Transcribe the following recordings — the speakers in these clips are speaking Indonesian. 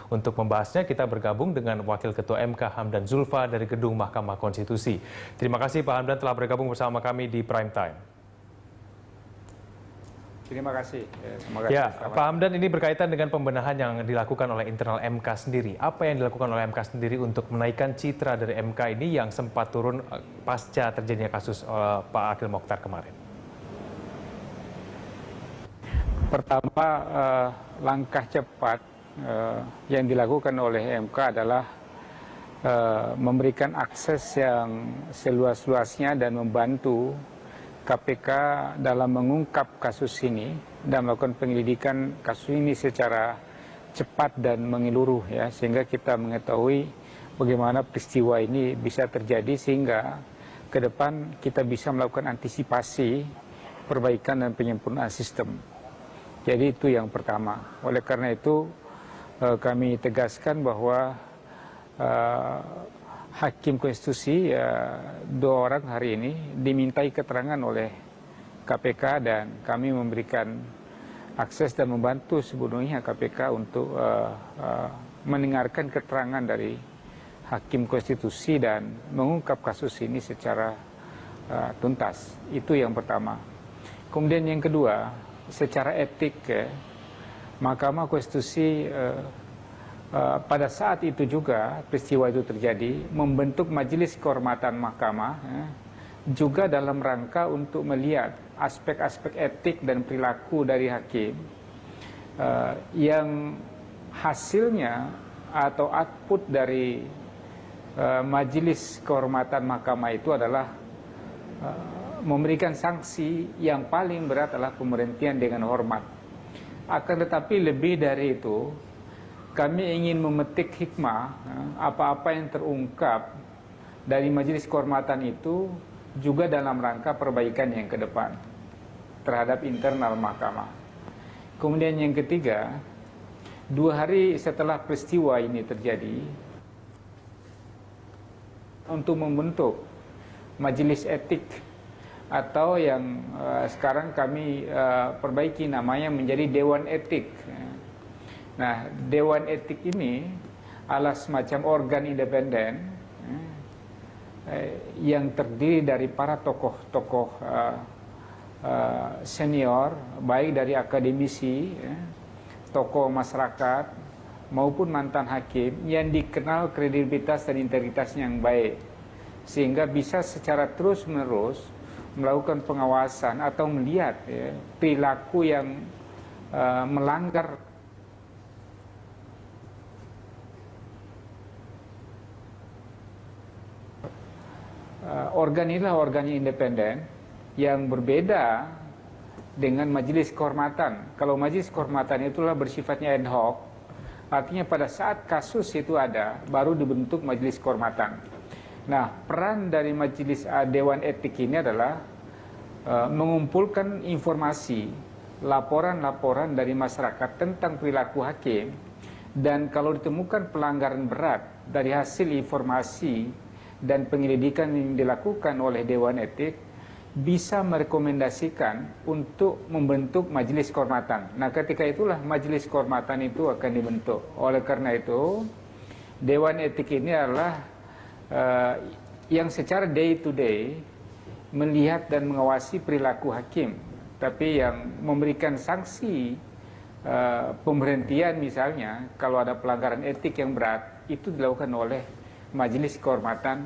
Untuk membahasnya, kita bergabung dengan Wakil Ketua MK Hamdan Zulfa dari Gedung Mahkamah Konstitusi. Terima kasih Pak Hamdan telah bergabung bersama kami di Prime Time. Terima kasih. Ya, Pak Hamdan, ini berkaitan dengan pembenahan yang dilakukan oleh internal MK sendiri. Apa yang dilakukan oleh MK sendiri untuk menaikkan citra dari MK ini yang sempat turun pasca terjadinya kasus Pak Akil Mokhtar kemarin? Pertama, langkah cepat yang dilakukan oleh MK adalah memberikan akses yang seluas-luasnya dan membantu KPK dalam mengungkap kasus ini dan melakukan penyelidikan kasus ini secara cepat dan menyeluruh, ya, sehingga kita mengetahui bagaimana peristiwa ini bisa terjadi sehingga ke depan kita bisa melakukan antisipasi perbaikan dan penyempurnaan sistem. Jadi itu yang pertama. Oleh karena itu kami tegaskan bahwa Hakim Konstitusi, 2 orang hari ini dimintai keterangan oleh KPK dan kami memberikan akses dan membantu sepenuhnya KPK untuk mendengarkan keterangan dari Hakim Konstitusi dan mengungkap kasus ini secara tuntas. Itu yang pertama. Kemudian yang kedua, secara etik, Mahkamah Konstitusi pada saat itu juga peristiwa itu terjadi membentuk Majelis Kehormatan Mahkamah, juga dalam rangka untuk melihat aspek-aspek etik dan perilaku dari hakim yang hasilnya atau output dari Majelis Kehormatan Mahkamah itu adalah memberikan sanksi yang paling berat adalah pemberhentian dengan hormat. Akan tetapi lebih dari itu, kami ingin memetik hikmah apa-apa yang terungkap dari Majelis Kehormatan itu juga dalam rangka perbaikan yang ke depan terhadap internal mahkamah. Kemudian yang ketiga, 2 hari setelah peristiwa ini terjadi, untuk membentuk Majelis Etik atau yang sekarang kami perbaiki namanya menjadi Dewan Etik. Nah, Dewan Etik ini adalah semacam organ independen yang terdiri dari para tokoh-tokoh senior, baik dari akademisi, tokoh masyarakat, maupun mantan hakim yang dikenal kredibilitas dan integritasnya yang baik, sehingga bisa secara terus-menerus melakukan pengawasan atau melihat perilaku yang melanggar organ inilah organ independen yang berbeda dengan Majelis Kehormatan. Kalau Majelis Kehormatan itulah bersifatnya ad hoc, artinya pada saat kasus itu ada, baru dibentuk Majelis Kehormatan. Nah, peran dari Majelis Dewan Etik ini adalah mengumpulkan informasi, laporan-laporan dari masyarakat tentang perilaku hakim, dan kalau ditemukan pelanggaran berat dari hasil informasi dan penyelidikan yang dilakukan oleh Dewan Etik, bisa merekomendasikan untuk membentuk Majelis Kehormatan. Nah, ketika itulah Majelis Kehormatan itu akan dibentuk. Oleh karena itu, Dewan Etik ini adalah yang secara day to day melihat dan mengawasi perilaku hakim, tapi yang memberikan sanksi pemberhentian misalnya kalau ada pelanggaran etik yang berat, itu dilakukan oleh Majelis Kehormatan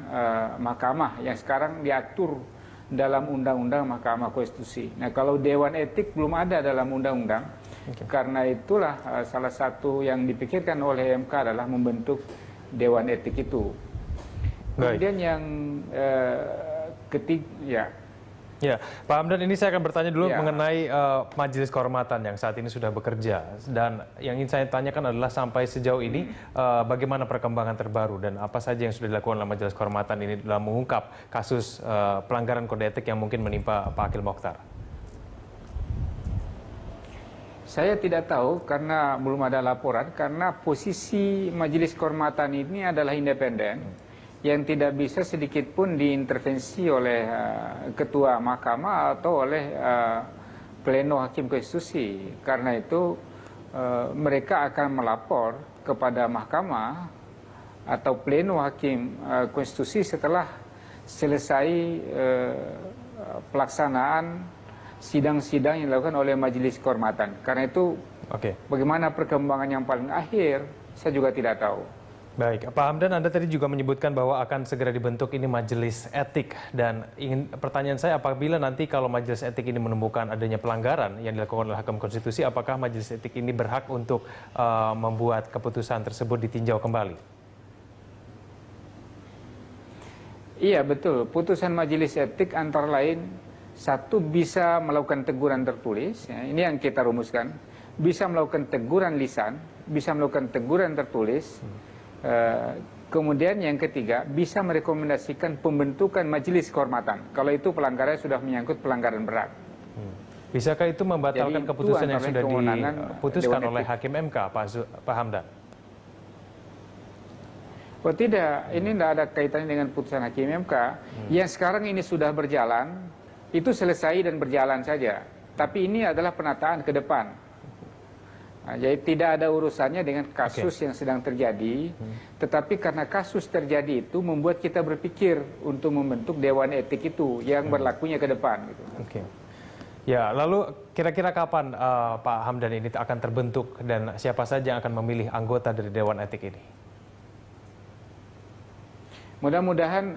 Mahkamah yang sekarang diatur dalam Undang-Undang Mahkamah Konstitusi. Nah, kalau Dewan Etik belum ada dalam Undang-Undang, karena itulah salah satu yang dipikirkan oleh MK adalah membentuk Dewan Etik itu. Kemudian yang ketiga, Ya, Pak Hamdan, ini saya akan bertanya dulu mengenai Majelis Kehormatan yang saat ini sudah bekerja. Dan yang ingin saya tanyakan adalah sampai sejauh ini bagaimana perkembangan terbaru dan apa saja yang sudah dilakukan oleh Majelis Kehormatan ini dalam mengungkap kasus pelanggaran kode etik yang mungkin menimpa Pak Akil Mokhtar. Saya tidak tahu karena belum ada laporan, karena posisi Majelis Kehormatan ini adalah independen, yang tidak bisa sedikit pun diintervensi oleh ketua mahkamah atau oleh pleno hakim konstitusi. Karena itu mereka akan melapor kepada mahkamah atau pleno hakim konstitusi setelah selesai pelaksanaan sidang-sidang yang dilakukan oleh majelis kehormatan. Karena itu bagaimana perkembangan yang paling akhir saya juga tidak tahu. Baik, Pak Hamdan, Anda tadi juga menyebutkan bahwa akan segera dibentuk ini majelis etik, dan pertanyaan saya, apabila nanti kalau majelis etik ini menemukan adanya pelanggaran yang dilakukan oleh Hakim Konstitusi, apakah majelis etik ini berhak untuk membuat keputusan tersebut ditinjau kembali? Iya, betul. Putusan majelis etik antara lain, satu, bisa melakukan teguran tertulis, ya, ini yang kita rumuskan, bisa melakukan teguran lisan, bisa melakukan teguran tertulis. Kemudian yang ketiga, bisa merekomendasikan pembentukan majelis kehormatan kalau itu pelanggarannya sudah menyangkut pelanggaran berat. Bisakah itu membatalkan keputusan yang sudah diputuskan oleh Hakim MK, Pak Hamdan? Oh tidak, ini tidak ada kaitannya dengan putusan Hakim MK. Yang sekarang ini sudah berjalan, itu selesai dan berjalan saja. Tapi ini adalah penataan ke depan. Nah, jadi tidak ada urusannya dengan kasus yang sedang terjadi, tetapi karena kasus terjadi itu membuat kita berpikir untuk membentuk Dewan Etik itu yang berlakunya ke depan. Gitu. Ya, lalu kira-kira kapan Pak Hamdan ini akan terbentuk dan siapa saja yang akan memilih anggota dari Dewan Etik ini? Mudah-mudahan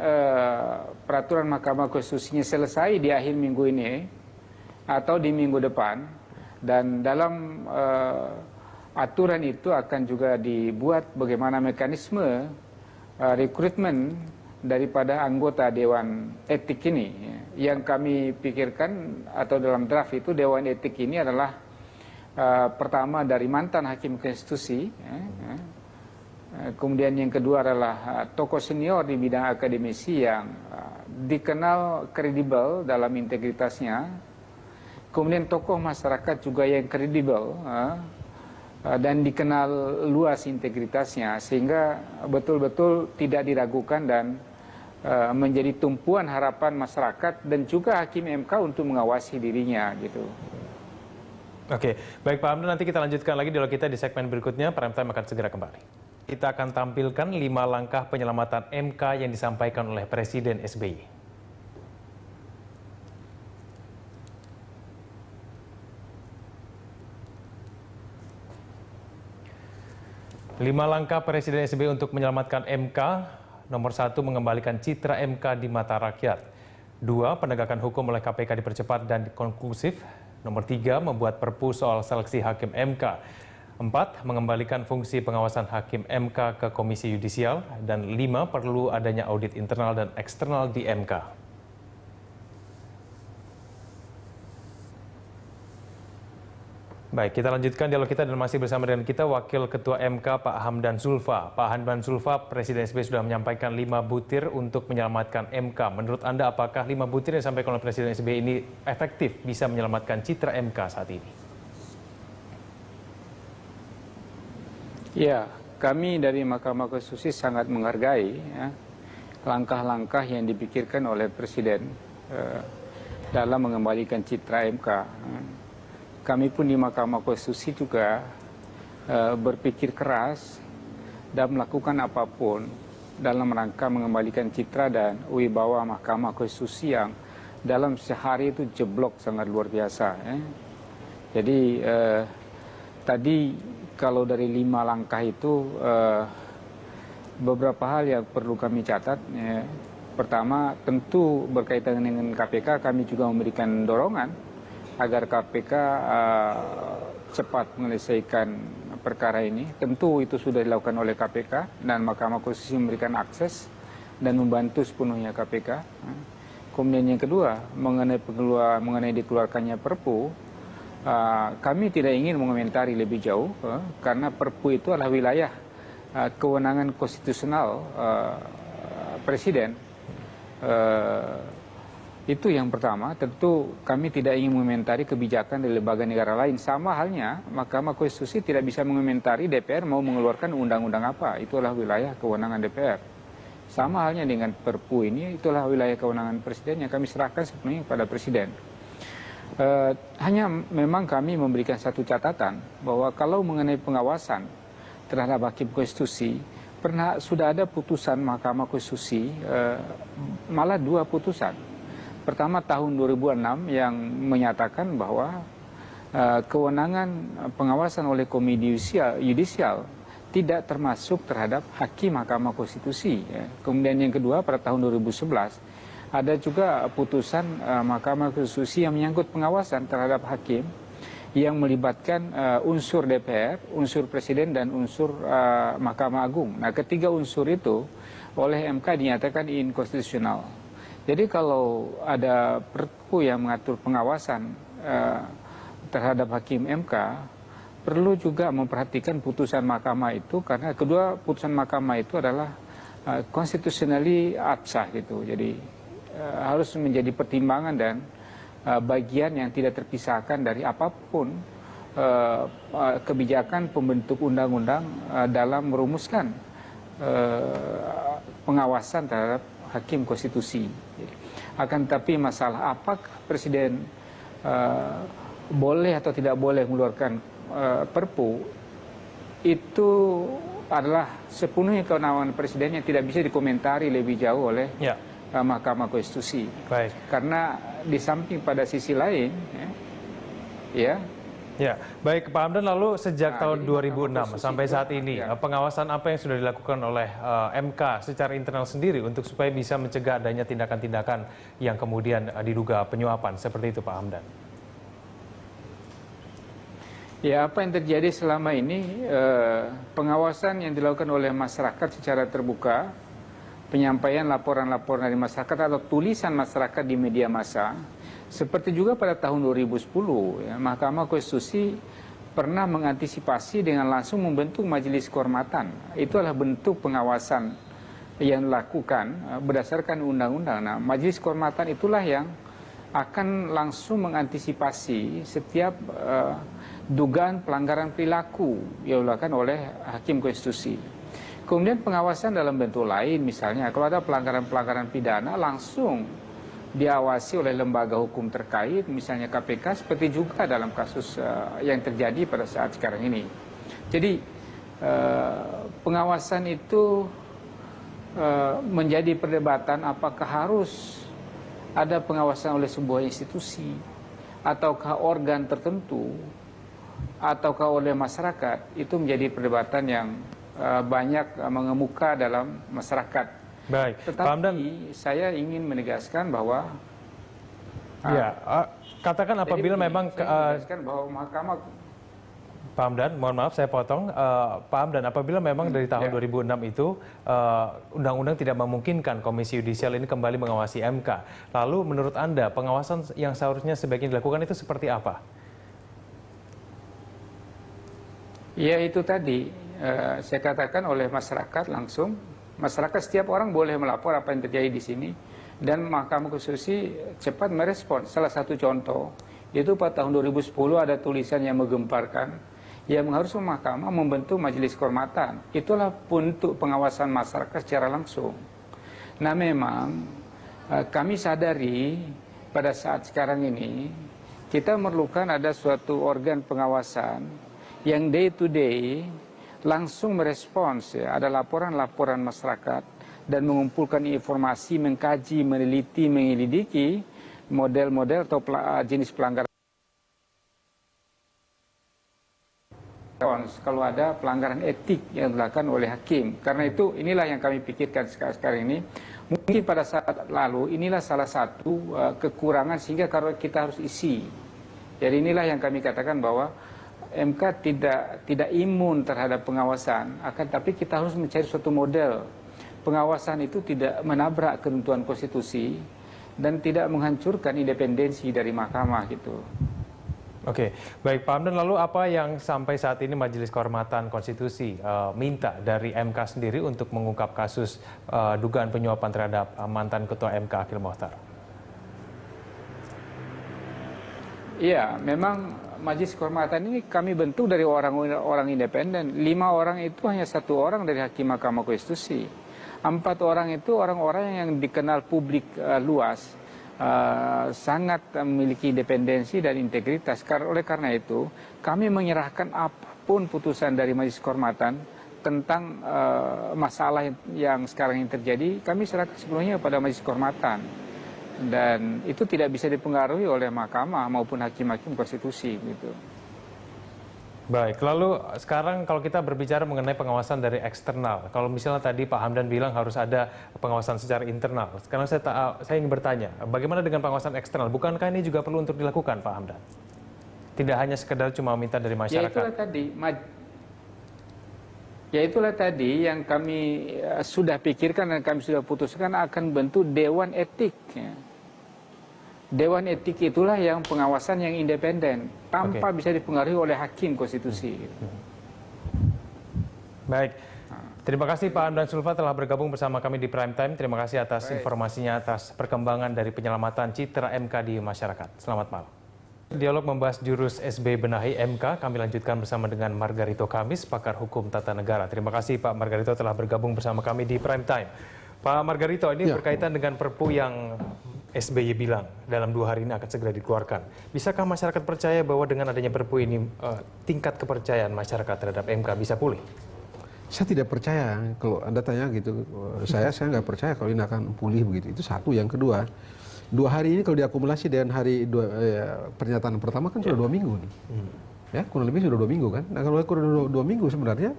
peraturan Mahkamah Konstitusinya selesai di akhir minggu ini atau di minggu depan. Dan dalam aturan itu akan juga dibuat bagaimana mekanisme rekrutmen daripada anggota Dewan Etik ini. Yang kami pikirkan atau dalam draft itu Dewan Etik ini adalah pertama dari mantan Hakim Konstitusi, kemudian yang kedua adalah tokoh senior di bidang akademisi yang dikenal kredibel dalam integritasnya. Kemudian tokoh masyarakat juga yang kredibel dan dikenal luas integritasnya sehingga betul-betul tidak diragukan dan menjadi tumpuan harapan masyarakat dan juga Hakim MK untuk mengawasi dirinya gitu. Oke, baik Pak Hamdan, nanti kita lanjutkan lagi dialog kita di segmen berikutnya. Prime Time akan segera kembali. Kita akan tampilkan 5 langkah penyelamatan MK yang disampaikan oleh Presiden SBY. 5 langkah Presiden SBY untuk menyelamatkan MK. Nomor 1, mengembalikan citra MK di mata rakyat. 2, penegakan hukum oleh KPK dipercepat dan konklusif. Nomor 3, membuat perpu soal seleksi hakim MK. 4, mengembalikan fungsi pengawasan hakim MK ke Komisi Yudisial. Dan 5, perlu adanya audit internal dan eksternal di MK. Baik, kita lanjutkan dialog kita dan masih bersama dengan kita Wakil Ketua MK Pak Hamdan Zulfa. Pak Hamdan Zulfa, Presiden SBY sudah menyampaikan 5 butir untuk menyelamatkan MK. Menurut Anda, apakah 5 butir yang disampaikan oleh Presiden SBY ini efektif bisa menyelamatkan citra MK saat ini? Ya, kami dari Mahkamah Konstitusi sangat menghargai langkah-langkah yang dipikirkan oleh Presiden dalam mengembalikan citra MK. Kami pun di Mahkamah Konstitusi juga berpikir keras dan melakukan apapun dalam rangka mengembalikan citra dan wibawa Mahkamah Konstitusi yang dalam sehari itu jeblok sangat luar biasa. Jadi tadi kalau dari 5 langkah itu beberapa hal yang perlu kami catat. Pertama, tentu berkaitan dengan KPK, kami juga memberikan dorongan agar KPK cepat menyelesaikan perkara ini. Tentu itu sudah dilakukan oleh KPK dan Mahkamah Konstitusi memberikan akses dan membantu sepenuhnya KPK. Kemudian yang kedua, mengenai dikeluarkannya Perpu, kami tidak ingin mengomentari lebih jauh karena Perpu itu adalah wilayah kewenangan konstitusional Presiden. Itu yang pertama, tentu kami tidak ingin mengomentari kebijakan dari lembaga negara lain. Sama halnya, Mahkamah Konstitusi tidak bisa mengomentari DPR mau mengeluarkan undang-undang apa. Itulah wilayah kewenangan DPR. Sama halnya dengan Perpu ini, itulah wilayah kewenangan Presiden yang kami serahkan sepenuhnya kepada Presiden. Hanya memang kami memberikan satu catatan, bahwa kalau mengenai pengawasan terhadap Hakim Konstitusi, sudah ada putusan Mahkamah Konstitusi, malah 2 putusan. Pertama tahun 2006 yang menyatakan bahwa kewenangan pengawasan oleh Komisi Yudisial tidak termasuk terhadap hakim Mahkamah Konstitusi. Kemudian yang kedua pada tahun 2011 ada juga putusan Mahkamah Konstitusi yang menyangkut pengawasan terhadap hakim yang melibatkan unsur DPR, unsur Presiden dan unsur Mahkamah Agung. Nah, ketiga unsur itu oleh MK dinyatakan inkonstitusional. Jadi kalau ada perpu yang mengatur pengawasan terhadap hakim MK, perlu juga memperhatikan putusan mahkamah itu, karena kedua putusan mahkamah itu adalah constitutionally absah gitu. Jadi harus menjadi pertimbangan dan bagian yang tidak terpisahkan dari apapun kebijakan pembentuk undang-undang dalam merumuskan pengawasan terhadap hakim konstitusi. Akan tetapi masalah apakah Presiden boleh atau tidak boleh mengeluarkan perpu, itu adalah sepenuhnya kewenangan Presiden yang tidak bisa dikomentari lebih jauh oleh Mahkamah Konstitusi. Baik. Karena di samping pada sisi lain, ya. Baik Pak Hamdan, lalu sejak tahun 2006 sampai saat ini, pengawasan apa yang sudah dilakukan oleh MK secara internal sendiri untuk supaya bisa mencegah adanya tindakan-tindakan yang kemudian diduga penyuapan seperti itu Pak Hamdan? Ya, apa yang terjadi selama ini, pengawasan yang dilakukan oleh masyarakat secara terbuka, penyampaian laporan-laporan dari masyarakat atau tulisan masyarakat di media massa, seperti juga pada tahun 2010, Mahkamah Konstitusi pernah mengantisipasi dengan langsung membentuk majelis kehormatan. Itu adalah bentuk pengawasan yang dilakukan berdasarkan undang-undang. Nah, majelis kehormatan itulah yang akan langsung mengantisipasi setiap dugaan pelanggaran perilaku yang dilakukan oleh hakim konstitusi. Kemudian pengawasan dalam bentuk lain, misalnya kalau ada pelanggaran-pelanggaran pidana langsung diawasi oleh lembaga hukum terkait, misalnya KPK, seperti juga dalam kasus yang terjadi pada saat sekarang ini. Jadi pengawasan itu menjadi perdebatan apakah harus ada pengawasan oleh sebuah institusi, ataukah organ tertentu, ataukah oleh masyarakat. Itu menjadi perdebatan yang banyak mengemuka dalam masyarakat. Baik, tetapi saya ingin menegaskan bahwa katakan apabila memang bahwa Mahkamah, Pak Hamdan, mohon maaf saya potong, Pak Hamdan, apabila memang dari tahun 2006 itu undang-undang tidak memungkinkan Komisi Yudisial ini kembali mengawasi MK, lalu menurut Anda pengawasan yang seharusnya sebaiknya dilakukan itu seperti apa? Ya, itu tadi saya katakan oleh masyarakat langsung. Masyarakat, setiap orang boleh melapor apa yang terjadi di sini, dan Mahkamah Konstitusi cepat merespon. Salah satu contoh itu pada tahun 2010 ada tulisan yang menggemparkan yang mengharuskan Mahkamah membentuk majelis kehormatan. Itulah bentuk pengawasan masyarakat secara langsung. Nah, memang kami sadari pada saat sekarang ini kita memerlukan ada suatu organ pengawasan yang day to day langsung merespons, ada laporan-laporan masyarakat dan mengumpulkan informasi, mengkaji, meneliti, menyelidiki model-model atau jenis pelanggaran. Kalau ada pelanggaran etik yang dilakukan oleh hakim. Karena itu inilah yang kami pikirkan sekarang ini. Mungkin pada saat lalu inilah salah satu kekurangan sehingga kalau kita harus isi. Jadi inilah yang kami katakan bahwa MK tidak imun terhadap pengawasan, tapi kita harus mencari suatu model pengawasan itu tidak menabrak ketentuan konstitusi dan tidak menghancurkan independensi dari mahkamah gitu. Oke, baik Pak Hamdan, lalu apa yang sampai saat ini Majelis Kehormatan Konstitusi minta dari MK sendiri untuk mengungkap kasus dugaan penyuapan terhadap mantan Ketua MK Akhil Mokhtar? Iya, memang Majelis Kehormatan ini kami bentuk dari orang-orang independen. 5 orang itu hanya 1 orang dari Hakim Mahkamah Konstitusi. 4 orang itu orang-orang yang dikenal publik luas, sangat memiliki independensi dan integritas. Oleh karena itu, kami menyerahkan apapun putusan dari Majelis Kehormatan tentang masalah yang sekarang yang terjadi, kami serahkan sepenuhnya pada Majelis Kehormatan. Dan itu tidak bisa dipengaruhi oleh mahkamah maupun hakim-hakim konstitusi gitu. Baik, lalu sekarang kalau kita berbicara mengenai pengawasan dari eksternal, kalau misalnya tadi Pak Hamdan bilang harus ada pengawasan secara internal, sekarang saya ingin bertanya, bagaimana dengan pengawasan eksternal? Bukankah ini juga perlu untuk dilakukan, Pak Hamdan? Tidak hanya sekedar cuma minta dari masyarakat. Ya itulah tadi yang kami sudah pikirkan dan kami sudah putuskan akan bentuk Dewan Etik. Ya. Dewan Etik itulah yang pengawasan yang independen, tanpa bisa dipengaruhi oleh hakim konstitusi. Baik, terima kasih Pak Hamdan Zulfa telah bergabung bersama kami di Prime Time. Terima kasih atas informasinya, atas perkembangan dari penyelamatan citra MK di masyarakat. Selamat malam. Dialog membahas jurus SB Benahi MK, kami lanjutkan bersama dengan Margarito Kamis, pakar hukum tata negara. Terima kasih Pak Margarito telah bergabung bersama kami di Prime Time. Pak Margarito, ini berkaitan dengan Perpu yang SBY bilang dalam 2 hari ini akan segera dikeluarkan. Bisakah masyarakat percaya bahwa dengan adanya Perpu ini tingkat kepercayaan masyarakat terhadap MK bisa pulih? Saya tidak percaya kalau Anda tanya gitu. Saya nggak percaya kalau ini akan pulih begitu. Itu satu. Yang kedua, 2 hari ini kalau diakumulasi dengan hari pernyataan pertama kan sudah 2 minggu nih. Ya, kurang lebih sudah 2 minggu kan. Nah, kalau kurang 2 minggu sebenarnya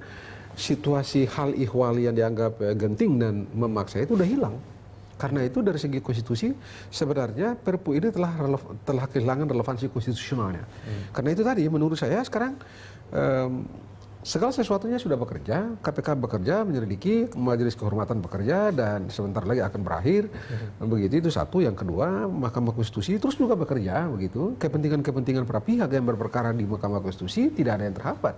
situasi hal ihwal yang dianggap genting dan memaksa itu udah hilang. Karena itu dari segi konstitusi sebenarnya Perpu ini telah kehilangan relevansi konstitusionalnya. Karena itu tadi menurut saya sekarang segala sesuatunya sudah bekerja, KPK bekerja, menyelidiki, Majelis Kehormatan bekerja, dan sebentar lagi akan berakhir. Begitu, itu satu. Yang kedua, Mahkamah Konstitusi terus juga bekerja, begitu. Kepentingan-kepentingan para pihak yang berperkara di Mahkamah Konstitusi tidak ada yang terhambat.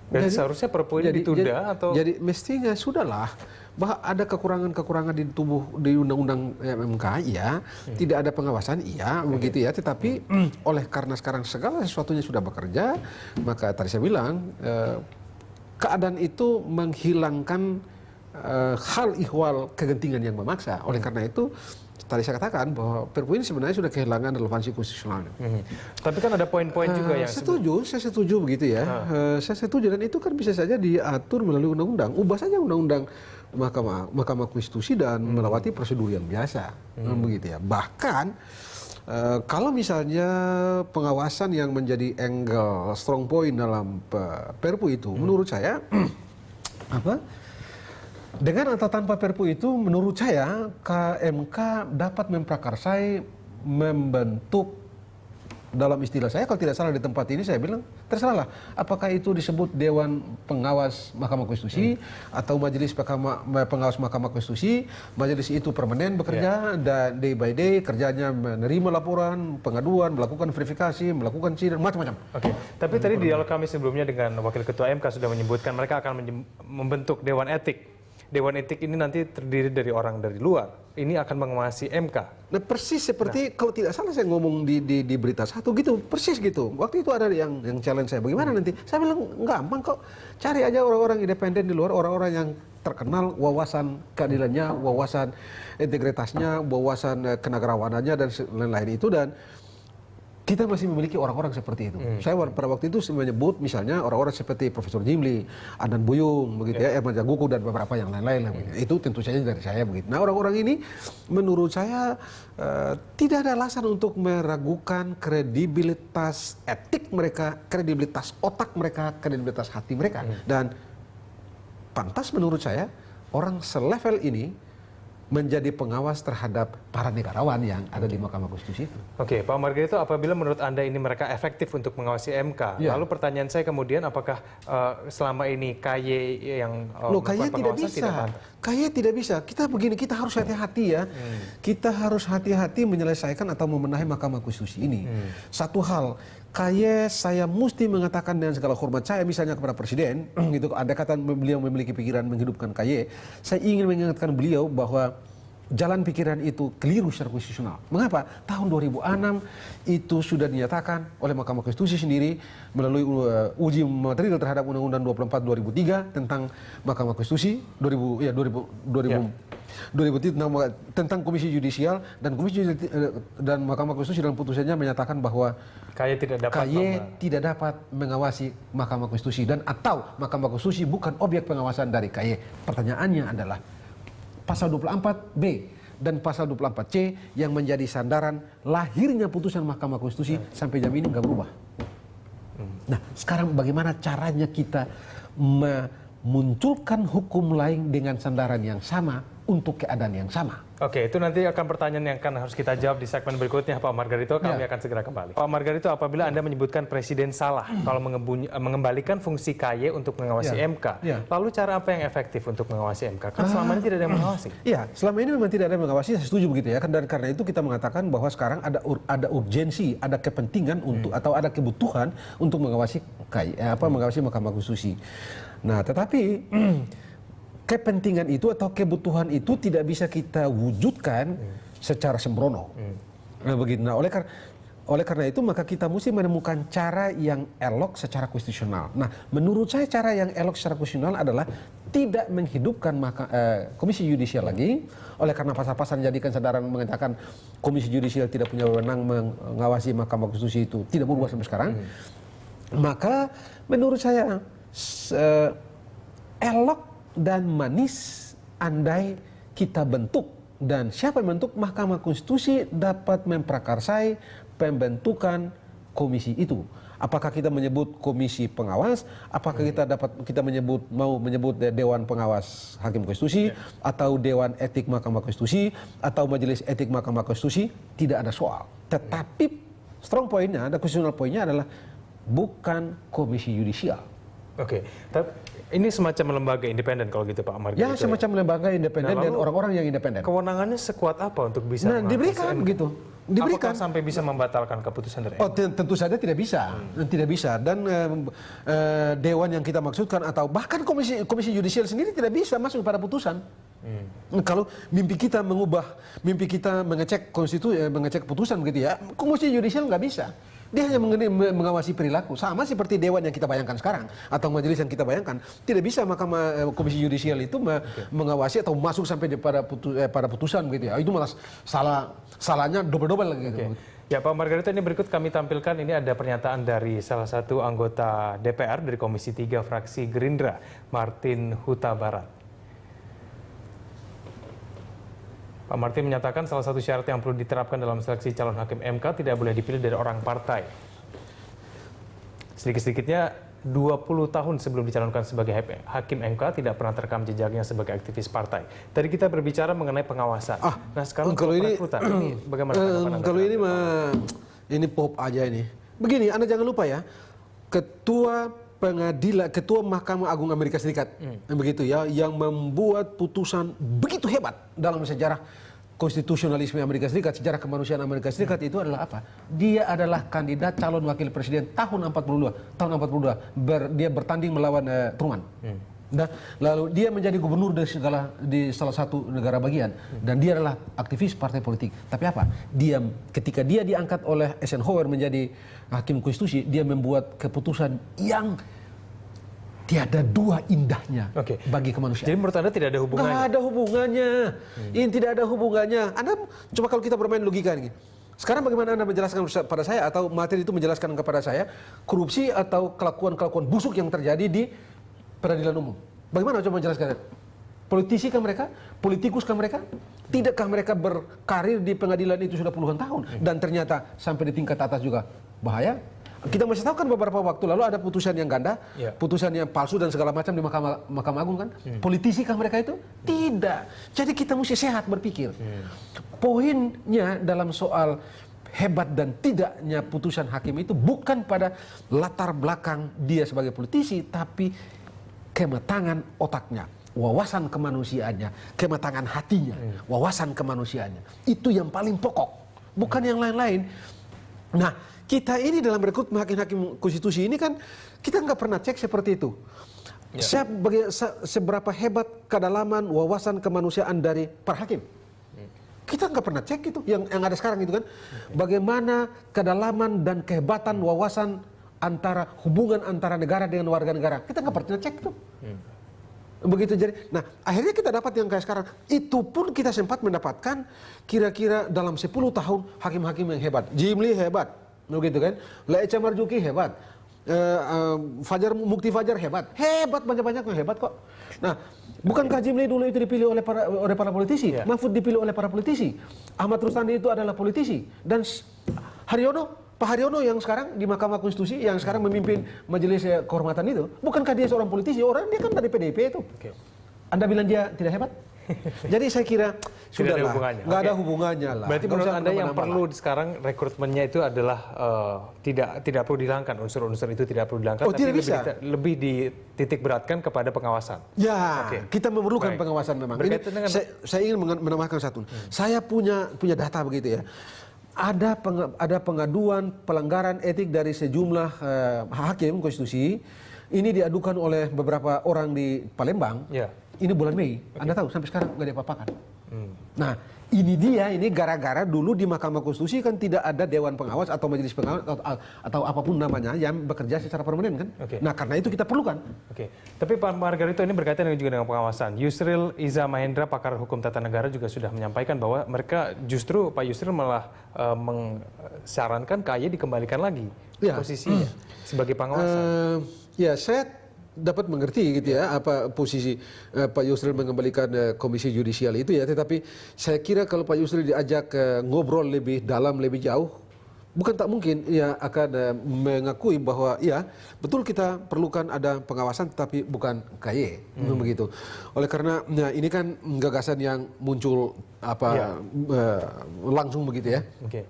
Jadi seharusnya Perpu ini ditunda atau? Jadi mestinya sudahlah. Bahwa ada kekurangan-kekurangan di undang-undang MK, iya. Tidak ada pengawasan, iya, begitu ya. Tetapi karena sekarang segala sesuatunya sudah bekerja, maka tadi saya bilang keadaan itu menghilangkan hal ihwal kegentingan yang memaksa. Oleh karena itu tadi saya katakan bahwa Perpu ini sebenarnya sudah kehilangan relevansi konstitusionalnya. Tapi kan ada poin-poin juga yang saya setuju begitu ya. Saya setuju, dan itu kan bisa saja diatur melalui undang-undang. Ubah saja undang-undang Mahkamah Konstitusi dan melewati prosedur yang biasa, begitu ya. Bahkan kalau misalnya pengawasan yang menjadi angle strong point dalam Perpu itu, menurut saya dengan atau tanpa Perpu itu, menurut saya KMK dapat memprakarsai, membentuk, dalam istilah saya kalau tidak salah di tempat ini saya bilang terserahlah apakah itu disebut Dewan Pengawas Mahkamah Konstitusi atau Majelis Pengawas Mahkamah Konstitusi. Majelis itu permanen bekerja dan day by day kerjanya menerima laporan, pengaduan, melakukan verifikasi, melakukan sidang, macam-macam. Oke, tapi tadi di dialog kami sebelumnya dengan Wakil Ketua MK sudah menyebutkan mereka akan membentuk Dewan Etik. Dewan Etik ini nanti terdiri dari orang dari luar. Ini akan mengawasi MK. Nah, persis seperti kalau tidak salah saya ngomong di berita satu gitu, persis gitu. Waktu itu ada yang challenge saya, bagaimana nanti? Saya bilang gampang kok. Cari aja orang-orang independen di luar, orang-orang yang terkenal wawasan keadilannya, wawasan integritasnya, wawasan kenegarawanannya dan lain-lain itu, dan kita masih memiliki orang-orang seperti itu. Saya pada waktu itu menyebut misalnya orang-orang seperti Profesor Jimli, Adnan Buyung, begitu ya, Erman Jaguku dan beberapa yang lain-lain. Itu tentu saja dari saya begitu. Nah, orang-orang ini menurut saya tidak ada alasan untuk meragukan kredibilitas etik mereka, kredibilitas otak mereka, kredibilitas hati mereka. Dan pantas menurut saya orang selevel ini menjadi pengawas terhadap para negarawan yang ada di Mahkamah Konstitusi itu. Oke, Pak Margarito, apabila menurut Anda ini mereka efektif untuk mengawasi MK, lalu pertanyaan saya kemudian apakah selama ini KY yang melakukan pengawasan tidak pantas? KY tidak bisa. Kita begini, kita harus hati-hati ya. Kita harus hati-hati menyelesaikan atau membenahi Mahkamah Konstitusi ini. Satu hal, KY saya mesti mengatakan dengan segala hormat saya misalnya kepada Presiden, gitu. Andai kata beliau memiliki pikiran menghidupkan KY, saya ingin mengingatkan beliau bahwa jalan pikiran itu keliru secara konstitusional. Mengapa? Tahun 2006 itu sudah dinyatakan oleh Mahkamah Konstitusi sendiri melalui uji material terhadap Undang-Undang 24/2003 tentang Mahkamah Konstitusi 2000 tentang Komisi Yudisial dan Mahkamah Konstitusi dalam putusannya menyatakan bahwa KY tidak dapat mengawasi Mahkamah Konstitusi dan atau Mahkamah Konstitusi bukan objek pengawasan dari KY. Pertanyaannya adalah pasal 24B dan pasal 24C yang menjadi sandaran lahirnya putusan Mahkamah Konstitusi sampai jam ini nggak berubah. Nah, sekarang bagaimana caranya kita memunculkan hukum lain dengan sandaran yang sama untuk keadaan yang sama? Oke, itu nanti akan pertanyaan yang akan harus kita jawab di segmen berikutnya, Pak Margarito. Kami akan segera kembali. Pak Margarito, apabila Anda menyebutkan Presiden salah kalau mengembalikan fungsi KY untuk mengawasi MK, lalu cara apa yang efektif untuk mengawasi MK? Kan selama ini tidak ada yang mengawasi. Iya, selama ini memang tidak ada yang mengawasi, saya setuju begitu ya. Dan karena itu kita mengatakan bahwa sekarang ada urgensi, ada kepentingan untuk atau ada kebutuhan untuk mengawasi mengawasi Mahkamah Konstitusi. Nah, tetapi kepentingan itu atau kebutuhan itu tidak bisa kita wujudkan secara sembrono. Nah, begitu. Nah, oleh karena itu maka kita mesti menemukan cara yang elok secara konstitusional. Nah, menurut saya cara yang elok secara konstitusional adalah tidak menghidupkan Komisi Yudisial lagi. Oleh karena pasal-pasal jadikan sandaran mengatakan Komisi Yudisial tidak punya wewenang mengawasi Mahkamah Konstitusi itu tidak berubah sampai sekarang. Maka menurut saya elok dan manis andai kita bentuk, dan siapa yang bentuk? Mahkamah Konstitusi dapat memprakarsai pembentukan komisi itu. Apakah kita menyebut komisi pengawas? Apakah kita mau menyebut Dewan Pengawas Hakim Konstitusi atau Dewan Etik Mahkamah Konstitusi atau Majelis Etik Mahkamah Konstitusi? Tidak ada soal. Tetapi strong pointnya, ada konstitusional pointnya adalah bukan Komisi Yudisial. Oke, ini semacam lembaga independen kalau gitu Pak Margarito. Ya, semacam lembaga independen dan orang-orang yang independen. Kewenangannya sekuat apa untuk bisa diberikan begitu. Diberikan. Apakah sampai bisa membatalkan keputusan dari MK? Oh, tentu saja tidak bisa. Tidak bisa. Dan dewan yang kita maksudkan atau bahkan komisi yudisial sendiri tidak bisa masuk pada putusan. Kalau mimpi kita mengecek mengecek putusan gitu ya, komisi yudisial nggak bisa. Dia hanya mengawasi perilaku, sama seperti dewan yang kita bayangkan sekarang atau majelis yang kita bayangkan. Tidak bisa komisi yudisial itu mengawasi atau masuk sampai pada putusan gitu ya. Itu malah salahnya double-double lagi gitu. Ya Pak Margarito, ini berikut kami tampilkan, ini ada pernyataan dari salah satu anggota DPR dari Komisi 3 fraksi Gerindra, Martin Huta Barat. Pak Martin menyatakan salah satu syarat yang perlu diterapkan dalam seleksi calon hakim MK tidak boleh dipilih dari orang partai. Sedikit-sedikitnya 20 tahun sebelum dicalonkan sebagai hakim MK tidak pernah terekam jejaknya sebagai aktivis partai. Tadi kita berbicara mengenai pengawasan. Nah sekarang kalau ini bagaimana? Kalau ini pop aja ini. Begini, Anda jangan lupa ya, Ketua Mahkamah Agung Amerika Serikat, begitu ya, yang membuat putusan begitu hebat dalam sejarah konstitusionalisme Amerika Serikat, sejarah kemanusiaan Amerika Serikat itu adalah apa? Dia adalah kandidat calon wakil presiden tahun 42. Dia bertanding melawan Truman. Dan lalu dia menjadi gubernur di salah satu negara bagian, dan dia adalah aktivis partai politik. Tapi apa? Ketika dia diangkat oleh Eisenhower menjadi hakim konstitusi, dia membuat keputusan yang tiada dua indahnya bagi kemanusiaan. Jadi menurut Anda tidak ada hubungannya? Tidak ada hubungannya. Ini tidak ada hubungannya. Anda coba kalau kita bermain logika nih. Sekarang bagaimana Anda menjelaskan pada saya atau materi itu menjelaskan kepada saya korupsi atau kelakuan-kelakuan busuk yang terjadi di peradilan umum? Bagaimana coba menjelaskan? Politisi kah mereka? Politikus kah mereka? Tidakkah mereka berkarir di pengadilan itu sudah puluhan tahun dan ternyata sampai di tingkat atas juga bahaya? Kita masih tahu kan beberapa waktu lalu ada putusan yang ganda, putusan yang palsu dan segala macam di Mahkamah Agung kan? Politisi kah mereka itu? Tidak. Jadi kita mesti sehat berpikir. Poinnya dalam soal hebat dan tidaknya putusan hakim itu bukan pada latar belakang dia sebagai politisi, tapi kematangan otaknya, wawasan kemanusiaannya, kematangan hatinya, wawasan kemanusiaannya. Itu yang paling pokok, bukan yang lain-lain. Nah, kita ini dalam rekrut hakim konstitusi ini kan kita nggak pernah cek seperti itu. Seberapa hebat kedalaman wawasan kemanusiaan dari para hakim. Kita nggak pernah cek itu yang ada sekarang itu kan. Bagaimana kedalaman dan kehebatan wawasan hubungan antara negara dengan warga negara. Kita nggak pernah cek itu. Begitu jadi. Nah, akhirnya kita dapat yang kayak sekarang. Itu pun kita sempat mendapatkan kira-kira dalam 10 tahun hakim-hakim yang hebat. Jimli hebat, begitu kan? Lece Marzuki hebat. Mukti Fajar hebat. Hebat, banyak-banyak yang hebat kok. Nah, bukankah Jimli dulu itu dipilih oleh para politisi? Yeah. Mahfud dipilih oleh para politisi. Ahmad Rustandi itu adalah politisi. Dan Pak Haryono yang sekarang di Mahkamah Konstitusi, yang sekarang memimpin Majelis Kehormatan itu, bukankah dia seorang politisi? Dia kan dari PDIP itu. Oke. Anda bilang dia tidak hebat? Jadi saya kira Tidak ada sudahlah, hubungannya. nggak Oke. ada hubungannya lah. Berarti Nggak menurut usah Anda yang menambah-nambah perlu lah. sekarang rekrutmennya itu adalah tidak perlu dihilangkan, unsur-unsur itu tidak perlu dihilangkan, Oh, tapi tidak bisa. lebih dititik beratkan kepada pengawasan. Ya, Oke. kita memerlukan Baik. pengawasan memang. Ini, Berkaitan dengan- saya ingin menambahkan satu. Saya punya data begitu ya. Ada pengaduan pelanggaran etik dari sejumlah hakim konstitusi. Ini diadukan oleh beberapa orang di Palembang. Ya. Ini bulan Mei. Anda tahu sampai sekarang nggak diapa-apakan. Nah, ini gara-gara dulu di Mahkamah Konstitusi kan tidak ada Dewan Pengawas atau Majelis Pengawas atau apapun namanya yang bekerja secara permanen kan. Oke. Nah, karena itu kita perlukan. Oke, tapi Pak Margarito ini berkaitan juga dengan pengawasan. Yusril Iza Mahendra, pakar hukum tata negara juga sudah menyampaikan bahwa mereka justru Pak Yusril malah mengsarankan KAY dikembalikan lagi Ya. posisinya sebagai pengawasan. Ya, saya dapat mengerti gitu ya apa posisi Pak Yusril mengembalikan komisi yudisial itu ya, tetapi saya kira kalau Pak Yusril diajak ngobrol lebih dalam lebih jauh, bukan tak mungkin ia akan mengakui bahwa ya betul kita perlukan ada pengawasan tetapi bukan KY begitu. Oleh karena ini kan gagasan yang muncul langsung begitu ya. Oke.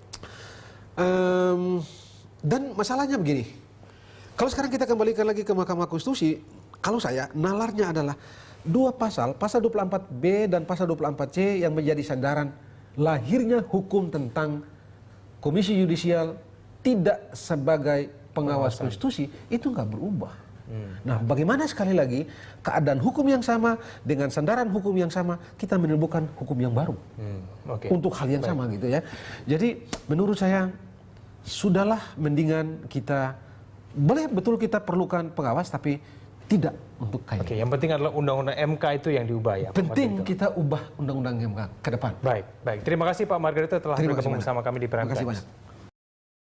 Dan masalahnya begini. Kalau sekarang kita kembalikan lagi ke Mahkamah Konstitusi, kalau saya nalarnya adalah dua pasal 24B dan pasal 24C yang menjadi sandaran lahirnya hukum tentang Komisi Yudisial tidak sebagai pengawas konstitusi itu nggak berubah. Nah, bagaimana sekali lagi keadaan hukum yang sama dengan sandaran hukum yang sama kita menimbulkan hukum yang baru untuk hal yang sama gitu ya. Jadi menurut saya sudahlah mendingan kita boleh betul kita perlukan pengawas tapi tidak untuk KY. Oke, yang penting adalah undang-undang MK itu yang diubah ya. Pak Penting Margarito. kita ubah undang-undang MK ke depan. Baik. Terima kasih Pak Margarito telah Terima kasih bergabung banyak. bersama kami di Prime Terima kasih Times. banyak.